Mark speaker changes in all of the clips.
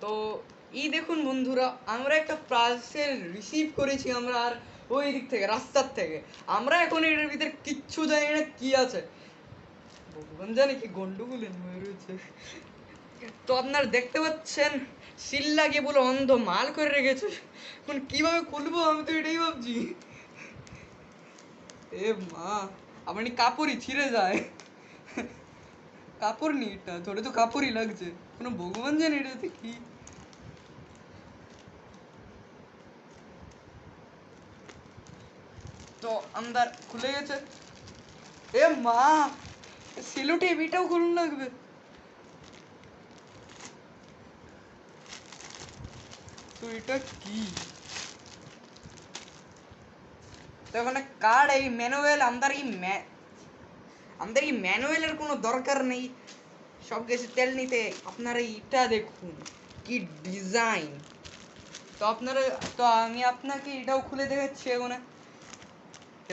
Speaker 1: তো এই দেখুন বন্ধুরা, আমরা একটা পার্সেল রিসিভ করেছি আমরা, আর ওই দিক থেকে রাস্তার থেকে আমরা এখন এটার ভিতরে কিচ্ছু জানি না কি আছে, ভগবান জানে কি গন্ডগোল হয়ে রয়েছে। তো আপনারা দেখতে পাচ্ছেন সিল লাগিয়ে বলে অন্ধ মাল করে রেখেছে, এখন কিভাবে খুলবো আমি তো এটাই ভাবছি। এ মা, আমার কাপড়ই ছিঁড়ে যায়, কাপড় নি, এটা ধরে তো কাপড়ই লাগছে, কোনো ভগবান জানে এটাতে কি। তো আন্দার খুলে গেছে। এ মা, সিলুটি এটাও খুলুন লাগবে। তো এটা কি, তো এখানে কার্ড, এই ম্যানুয়াল, আমাদের এই ম্যানুয়ালের কোনো দরকার নেই সব কিছু তেল নিতে। আপনারা এটা দেখুন কি ডিজাইন। তো আপনারা, তো আমি আপনাকে এটাও খুলে দেখাচ্ছি এখন।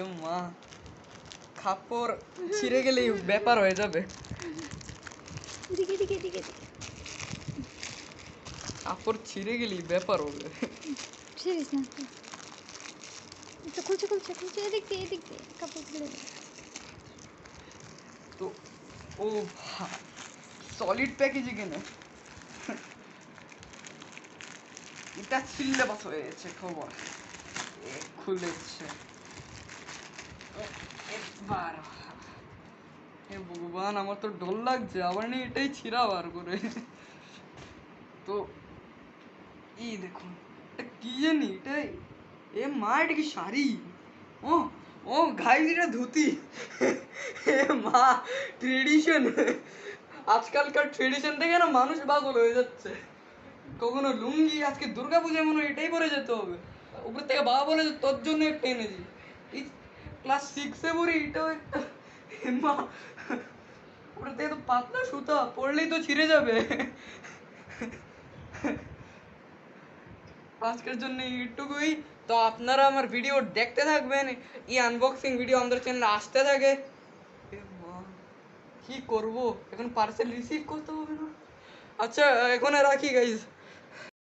Speaker 1: এ মা, কাপড় ছিঁড়ে গেলেই ব্যাপার হয়ে যাবে। কাপড় ছিঁড়ে গেলেই ব্যাপার হবে। তো ও ভাই, সলিড প্যাকেজিং এনে এটা ছিললে বাস হয়ে গেছে খবর। খুলেছে একবার, হে ভগবান, আমার তো ডর লাগছে আবার নিয়ে এটাই ছিঁড়া বার করে। তো এই দেখুন, এটা কি জানি, এটাই, এ মা এটা কি শাড়ি? ও ও গাইস, এটা ধুতি। এ মা, ট্রেডিশন, আজকালকার ট্রেডিশন দেখে না মানুষ পাগল হয়ে যাচ্ছে। কখনো লুঙ্গি, আজকে দুর্গা পূজায় মনে হয় এটাই পরে যেতে হবে। উপর থেকে বাবা বলে যে তোর জন্য একটা এনেছি, এই ক্লাস 6-এ পড়ি, এটাও একটা। এ মা, উপর থেকে তো পাতলা সুতা, পড়লেই তো ছিঁড়ে যাবে। আজকের জন্য এইটুকুই। তো আপনারা আমার ভিডিও দেখতে থাকবেন, এই আনবক্সিং ভিডিও আমাদের চ্যানেলে আসতে থাকে। এ মা, কি করব, এখন পার্সেল রিসিভ করতে হবে না। আচ্ছা, এখন রাখি গাইজ।